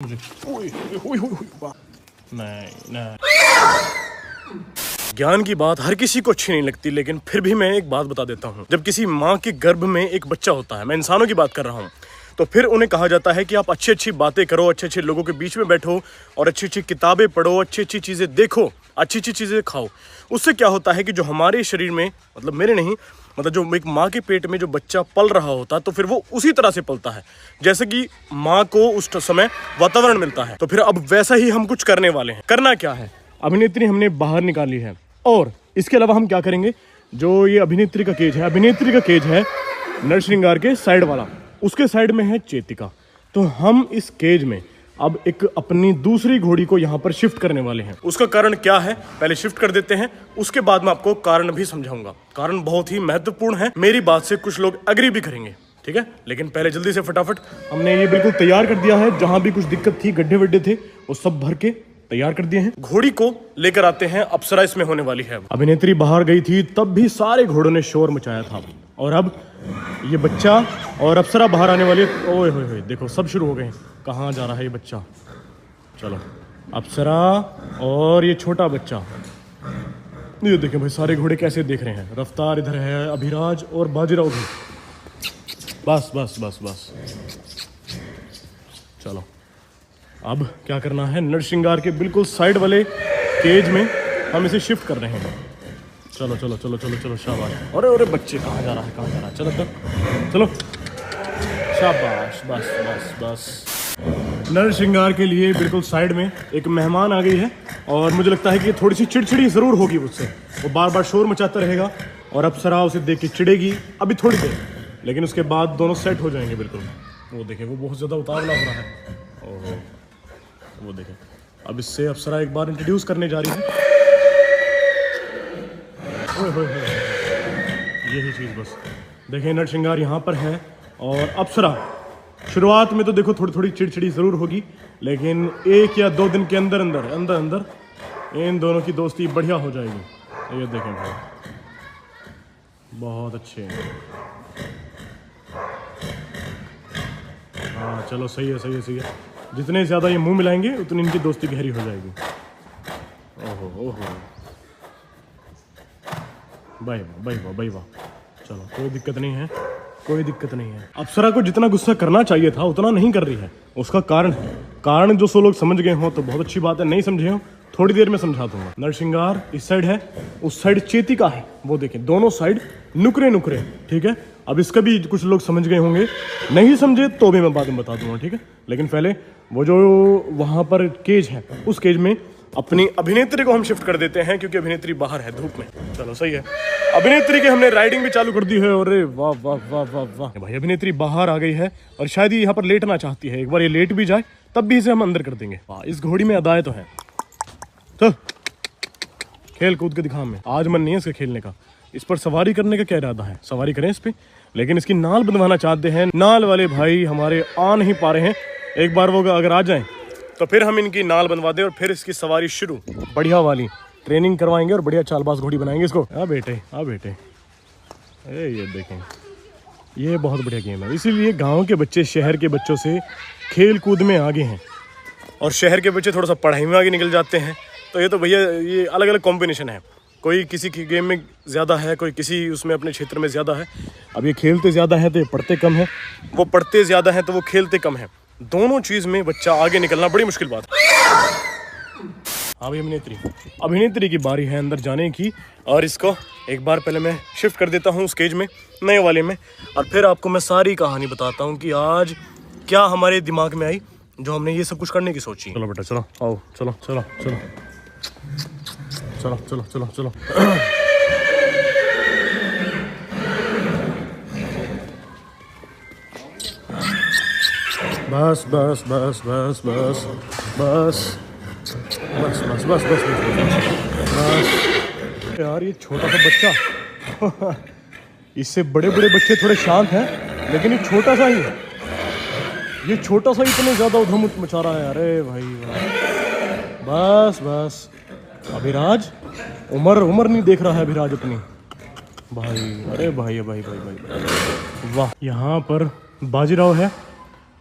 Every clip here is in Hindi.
नहीं। ज्ञान की बात हर किसी को अच्छी नहीं लगती, लेकिन फिर भी मैं एक बात बता देता हूँ। जब किसी माँ के गर्भ में एक बच्चा होता है, मैं इंसानों की बात कर रहा हूँ, तो फिर उन्हें कहा जाता है कि आप अच्छी अच्छी बातें करो, अच्छे अच्छे लोगों के बीच में बैठो और अच्छी अच्छी किताबें पढ़ो, अच्छी अच्छी चीज़ें देखो, अच्छी अच्छी चीज़ें खाओ। उससे क्या होता है कि जो हमारे शरीर में, मतलब मेरे नहीं, मतलब जो एक माँ के पेट में जो बच्चा पल रहा होता है, तो फिर वो उसी तरह से पलता है जैसे कि माँ को उस समय वातावरण मिलता है। तो फिर अब वैसा ही हम कुछ करने वाले हैं। करना क्या है, अभिनेत्री हमने बाहर निकाली है और इसके अलावा हम क्या करेंगे, जो ये अभिनेत्री का केज है, अभिनेत्री का केज है नरश्रृंगार के साइड वाला, उसके साइड में है चेतिका। तो हम इस केज में अब एक अपनी दूसरी घोड़ी को यहाँ पर शिफ्ट करने वाले हैं। उसका कारण क्या है पहले शिफ्ट कर देते हैं, उसके बाद मैं आपको कारण भी समझाऊंगा। कारण बहुत ही महत्वपूर्ण है, मेरी बात से कुछ लोग एग्री भी करेंगे, ठीक है। लेकिन पहले जल्दी से फटाफट हमने ये बिल्कुल तैयार कर दिया है। जहां भी कुछ दिक्कत थी, गड्ढे वड्ढे थे, वो सब भर के तैयार कर दिए हैं। घोड़ी को लेकर आते हैं, अप्सरा इसमें होने वाली है। अभिनेत्री बाहर गई थी तब भी सारे घोड़ों ने शोर मचाया था, और अब ये बच्चा और अप्सरा बाहर आने वाली है। ओए होए होए, देखो सब शुरू हो गए। कहाँ जा रहा है ये बच्चा? चलो, अप्सरा और ये छोटा बच्चा। ये देखें भाई, सारे घोड़े कैसे देख रहे हैं। रफ्तार इधर है, अभिराज और बाजीराव भी। बस बस बस बस, चलो अब क्या करना है, नरश्रृंगार के बिल्कुल साइड वाले केज में हम इसे शिफ्ट कर रहे हैं। चलो चलो चलो चलो चलो, शाबाश। अरे अरे बच्चे, कहाँ जा रहा है, कहाँ जा रहा है? चलो तक चलो, शाबाश, बस बस बस। नरश्रृंगार के लिए बिल्कुल साइड में एक मेहमान आ गई है, और मुझे लगता है कि थोड़ी सी चिड़चिड़ी ज़रूर होगी मुझसे। वो बार बार शोर मचाता रहेगा और अप्सरा उसे देख के चिड़ेगी अभी थोड़ी देर, लेकिन उसके बाद दोनों सेट हो जाएंगे बिल्कुल। वो देखें, वो बहुत ज़्यादा उतावला हो रहा है। ओहो, वो देखें, अब इससे अप्सरा एक बार इंट्रोड्यूस करने जा रही है। ओए होए होए, यही चीज़ बस। देखें, नरश्रृंगार यहाँ पर है और अप्सरा शुरुआत में तो देखो थोड़ी थोड़ी चिड़चिड़ी ज़रूर होगी, लेकिन 1 या 2 दिन के अंदर अंदर अंदर अंदर इन दोनों की दोस्ती बढ़िया हो जाएगी। ये देखें भाई, बहुत अच्छे हैं। हाँ चलो, सही है सही है सही है। जितने ज़्यादा ये मुंह मिलाएंगे उतनी इनकी दोस्ती गहरी हो जाएगी। ओहो ओहो, भाई वाह भाई वाह भाई वाह। चलो, कोई दिक्कत नहीं है, कोई दिक्कत नहीं है। अप्सरा को जितना गुस्सा करना चाहिए था उतना नहीं कर रही है। उसका कारण है, कारण जो 100 लोग समझ गए हों तो बहुत अच्छी बात है, नहीं समझे हो थोड़ी देर में समझा दूंगा। नरश्रृंगार इस साइड है, उस साइड चेतिका है। वो देखें, दोनों साइड नुकरे नुकरे, ठीक है। अब इसका भी कुछ लोग समझ गए होंगे, नहीं समझे तो भी मैं बाद में बता दूंगा, ठीक है। लेकिन पहले वो जो वहाँ पर केज है, उस केज में अपनी अभिनेत्री को हम शिफ्ट कर देते हैं, क्योंकि अभिनेत्री बाहर है धूप में। चलो सही है, अभिनेत्री के हमने राइडिंग भी चालू कर दी है। अरे वाह वाह वाह वाह वाह भाई, अभिनेत्री बाहर आ गई है और शायद ये यहाँ पर लेटना चाहती है। एक बार ये लेट भी जाए तब भी इसे हम अंदर कर देंगे। वाह, इस घोड़ी में अदाएं तो है। तो खेल कूद के दिखा हमें। आज मन नहीं है इसका खेलने का। इस पर सवारी करने का क्या इरादा है? सवारी करें इस पे, लेकिन इसकी नाल बंधवाना चाहते हैं। नाल वाले भाई हमारे आ नहीं पा रहे हैं। एक बार वो अगर आ जाएं तो फिर हम इनकी नाल बनवा दें और फिर इसकी सवारी शुरू, बढ़िया वाली ट्रेनिंग करवाएंगे और बढ़िया चालबाज घोड़ी बनाएंगे इसको। हाँ बेटे, हाँ बेटे। अरे ये देखें, ये बहुत बढ़िया गेम है। इसीलिए गाँव के बच्चे शहर के बच्चों से खेल कूद में आगे हैं, और शहर के बच्चे थोड़ा सा पढ़ाई में आगे निकल जाते हैं। तो ये तो भैया, ये अलग अलग कॉम्बिनेशन है। कोई किसी की गेम में ज़्यादा है, कोई किसी उसमें अपने क्षेत्र में ज़्यादा है। अब ये खेलते ज़्यादा है तो ये पढ़ते कम है, वो पढ़ते ज़्यादा है तो वो खेलते कम है। दोनों चीज़ में बच्चा आगे निकलना बड़ी मुश्किल बात है। हाँ भाई, अभिनेत्री की बारी है अंदर जाने की, और इसको एक बार पहले मैं शिफ्ट कर देता हूँ उस केज में, नए वाले में, और फिर आपको मैं सारी कहानी बताता हूँ कि आज क्या हमारे दिमाग में आई जो हमने ये सब कुछ करने की सोची। चलो बेटा, चलो आओ, चलो चलो चलो चलो चलो चलो चलो। बस बस बस बस बस बस बस बस बस बस बस। यार ये छोटा सा बच्चा इससे बड़े बड़े बच्चे थोड़े शांत हैं, लेकिन ये छोटा सा ही है। ये छोटा सा इतने ज़्यादा उधम मचा रहा है। अरे भाई बस बस। अभिराज उम्र नहीं देख रहा है अभिराज अपनी भाई। अरे भाई भाई भाई भाई, वाह। यहाँ पर बाजीराव है,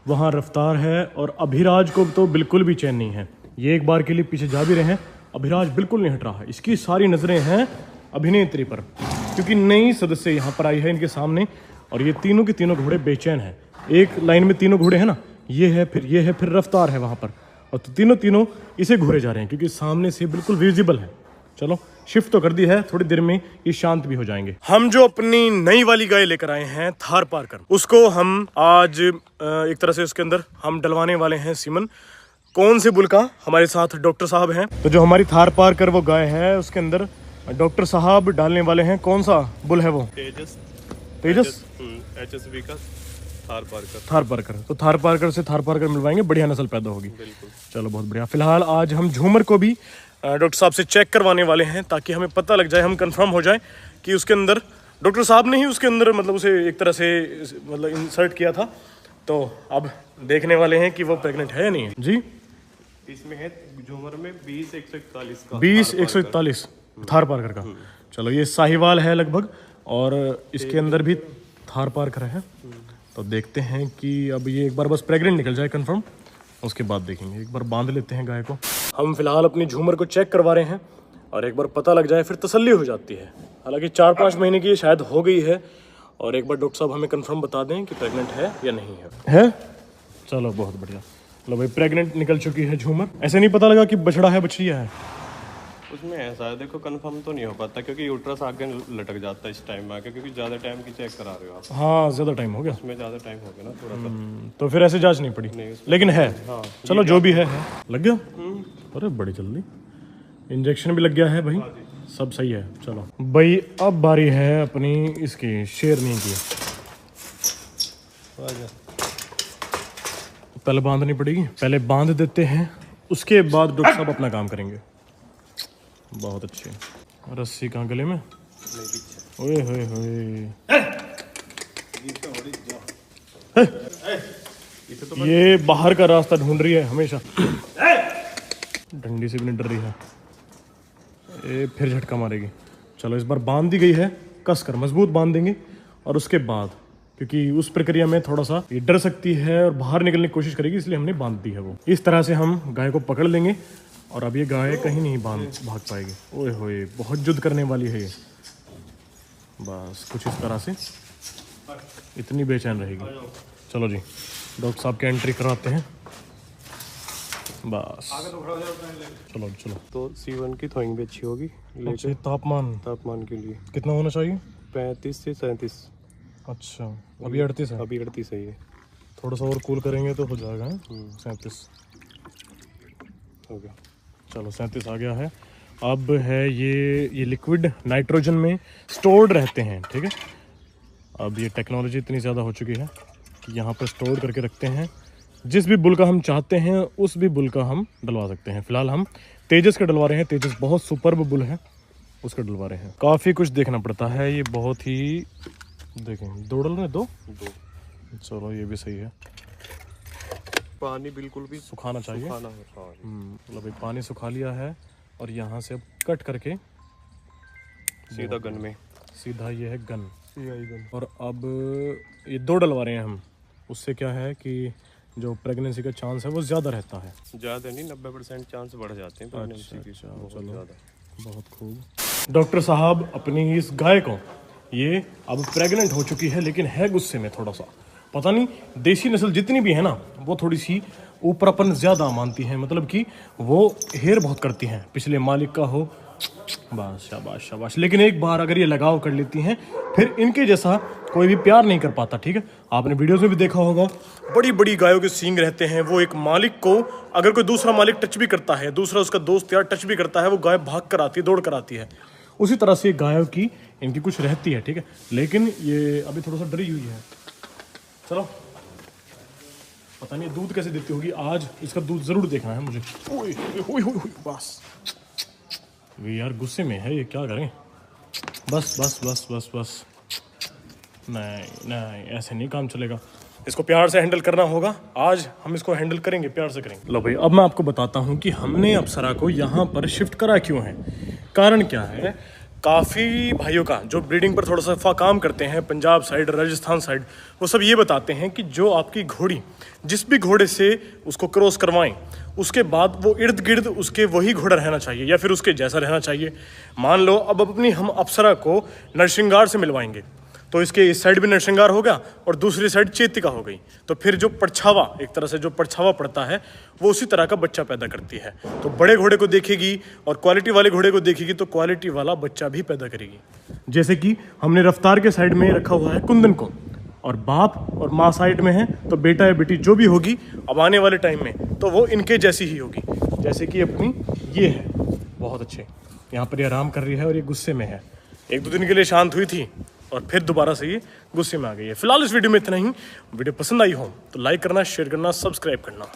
वहाँ रफ्तार है और अभिराज को तो बिल्कुल भी चैन नहीं है। ये एक बार के लिए पीछे जा भी रहे हैं, अभिराज बिल्कुल नहीं हट रहा है। इसकी सारी नज़रें हैं अभिनेत्री पर, क्योंकि नई सदस्य यहाँ पर आई है इनके सामने और ये तीनों के तीनों घोड़े बेचैन हैं। एक लाइन में तीनों घोड़े हैं ना, ये है फिर रफ्तार है वहाँ पर, और तो तीनों इसे घूरे जा रहे हैं क्योंकि सामने से बिल्कुल विजिबल है। चलो शिफ्ट तो कर दी है, थोड़ी देर में ये शांत भी हो जाएंगे। हम जो अपनी नई वाली गाय लेकर आए हैं थार पारकर, उसको हम आज एक तरह से उसके अंदर हम डलवाने वाले हैं सीमन। कौन से बुल का? हमारे साथ डॉक्टर साहब हैं। तो जो हमारी थार पारकर वो गाय है उसके अंदर डॉक्टर साहब डालने वाले हैं। कौन सा बुल है वो? तेजस HSV का थार पारकर। तो थार पारकर से थार पारकर मिलवाएंगे, बढ़िया नस्ल पैदा होगी। चलो बहुत बढ़िया। फिलहाल आज हम झूमर को भी डॉक्टर साहब से चेक करवाने वाले हैं ताकि हमें पता लग जाए, हम कंफर्म हो जाए कि उसके अंदर डॉक्टर साहब ने ही उसके अंदर मतलब उसे एक तरह से मतलब इंसर्ट किया था। तो अब देखने वाले हैं कि वो प्रेग्नेंट है या नहीं है। जी इसमें है झूमर में 20-141 का 20-141 थार पारकर का। चलो ये साहिवाल है लगभग, और इसके अंदर भी थार पारकर है। तो देखते हैं कि अब ये एक बार बस प्रेग्नेंट निकल जाए कंफर्म, उसके बाद देखेंगे। एक बार बांध लेते हैं गाय को। हम फिलहाल अपनी झूमर को चेक करवा रहे हैं और एक बार पता लग जाए फिर तसल्ली हो जाती है। हालांकि 4-5 महीने की शायद हो गई है, और एक बार डॉक्टर साहब हमें कंफर्म बता दें कि प्रेग्नेंट है या नहीं है। चलो बहुत बढ़िया। लो भाई प्रेग्नेंट निकल चुकी है झूमर। ऐसे नहीं पता लगा कि बछड़ा है बछड़िया है। उसमें ऐसा है, देखो कंफर्म तो नहीं हो पाता क्योंकि यूट्रस आगे लटक जाता है इस टाइम में आके, क्योंकि ज़्यादा टाइम की चेक करा रहे हो आप। हाँ ज़्यादा टाइम हो गया, उसमें ज़्यादा टाइम हो गया ना थोड़ा सा। तो फिर ऐसे जांच नहीं पड़ी नहीं, लेकिन है। हाँ, चलो जो भी है लग गया। अरे बड़ी जल्दी इंजेक्शन भी लग गया है भाई, सब सही है। चलो भाई अब बारी है अपनी इसकी शेरनी की। पहले बांधनी पड़ेगी, पहले बांध देते हैं, उसके बाद डॉक्टर साहब अपना काम करेंगे। बहुत अच्छे। रस्सी कहाँ? गले में? ओए होए होए। ये बाहर का रास्ता ढूंढ रही है हमेशा, डंडी से भी नहीं डर रही है। ये फिर झटका मारेगी। चलो इस बार बांध दी गई है, कस कर मजबूत बांध देंगे, और उसके बाद क्योंकि उस प्रक्रिया में थोड़ा सा ये डर सकती है और बाहर निकलने की कोशिश करेगी, इसलिए हमने बांध दी है। वो इस तरह से हम गाय को पकड़ लेंगे और अब ये गाय कहीं नहीं भाग पाएगी। ओए होए बहुत जुद्ध करने वाली है ये। बस कुछ इस तरह से इतनी बेचैन रहेगी। चलो जी डॉक्टर साहब की एंट्री कराते हैं। बस चलो चलो। तो C1 की थोइंग भी अच्छी होगी। अच्छा तापमान के लिए कितना होना चाहिए? 35 से 37। अच्छा अभी 38 है। अभी 38 है ये। थोड़ा सा और कूल करेंगे तो हो जाएगा। 37 हो गया। चलो 37 आ गया है। अब है ये लिक्विड नाइट्रोजन में स्टोर्ड रहते हैं, ठीक है। अब ये टेक्नोलॉजी इतनी ज़्यादा हो चुकी है कि यहाँ पर स्टोर करके रखते हैं। जिस भी बुल का हम चाहते हैं उस भी बुल का हम डलवा सकते हैं। फिलहाल हम तेजस का डलवा रहे हैं। तेजस बहुत सुपर्ब बुल है, उसका डलवा रहे हैं। काफ़ी कुछ देखना पड़ता है, ये बहुत ही देखें। 2 डल रहे? 2 चलो ये भी सही है। पानी बिल्कुल भी सुखाना चाहिए। मतलब भाई पानी सुखा लिया है और यहाँ से अब कट करके सीधा गन में, सीधा ये है गन। और अब ये 2 डलवा रहे हैं हम। उससे क्या है कि जो प्रेगनेंसी का चांस है वो ज़्यादा रहता है। ज़्यादा नहीं, 90% चांस बढ़ जाते हैं प्रेगनेंसी के। चलो बहुत खूब। डॉक्टर साहब अपनी इस गाय को, ये अब प्रेग्नेंट हो चुकी है लेकिन है गुस्से में थोड़ा सा। पता नहीं देसी नस्ल जितनी भी है ना वो थोड़ी सी ऊपरापन ज़्यादा मानती हैं, मतलब कि वो हेयर बहुत करती हैं पिछले मालिक का हो। बस शाबाश शाबाश। लेकिन एक बार अगर ये लगाव कर लेती हैं फिर इनके जैसा कोई भी प्यार नहीं कर पाता, ठीक है। आपने वीडियोस में भी देखा होगा, बड़ी बड़ी गायों के सींग रहते हैं। वो एक मालिक को अगर कोई दूसरा मालिक टच भी करता है, दूसरा उसका दोस्त यार टच भी करता है, वो गाय भाग कर आती है, दौड़ कर आती है। उसी तरह से गायों की इनकी कुछ रहती है, ठीक है। लेकिन ये अभी थोड़ा सा डरी हुई है। चलो पता नहीं दूध कैसे देती होगी, आज इसका दूध जरूर देखना है मुझे। ओए ओए ओए बस वे यार गुस्से में है ये, क्या करें। बस बस बस बस बस नहीं नहीं ऐसे नहीं काम चलेगा, इसको प्यार से हैंडल करना होगा। आज हम इसको हैंडल करेंगे, प्यार से करेंगे। लो भाई अब मैं आपको बताता हूँ कि हमने अप्सरा को यहाँ पर शिफ्ट करा क्यों है। कारण क्या है काफ़ी भाइयों का जो ब्रीडिंग पर थोड़ा सा काम करते हैं, पंजाब साइड, राजस्थान साइड, वो सब ये बताते हैं कि जो आपकी घोड़ी जिस भी घोड़े से उसको क्रॉस करवाएं, उसके बाद वो इर्द गिर्द उसके वही घोड़ा रहना चाहिए या फिर उसके जैसा रहना चाहिए। मान लो अब अपनी हम अप्सरा को नरसिंगार से मिलवाएंगे, तो इसके इस साइड भी नरसिंगार होगा और दूसरी साइड चेतिका हो गई, तो फिर जो परछावा, एक तरह से जो परछावा पड़ता है, वो उसी तरह का बच्चा पैदा करती है। तो बड़े घोड़े को देखेगी और क्वालिटी वाले घोड़े को देखेगी तो क्वालिटी वाला बच्चा भी पैदा करेगी। जैसे कि हमने रफ्तार के साइड में रखा हुआ है कुंदन को, और बाप और माँ साइड में है, तो बेटा या बेटी जो भी होगी अब आने वाले टाइम में तो वो इनके जैसी ही होगी। जैसे कि अपनी ये है, बहुत अच्छे, यहाँ पर ये आराम कर रही है और ये गुस्से में है। 1-2 दिन के लिए शांत हुई थी और फिर दोबारा से ये गुस्से में आ गई है। फिलहाल इस वीडियो में इतना ही। वीडियो पसंद आई हो तो लाइक करना, शेयर करना, सब्सक्राइब करना।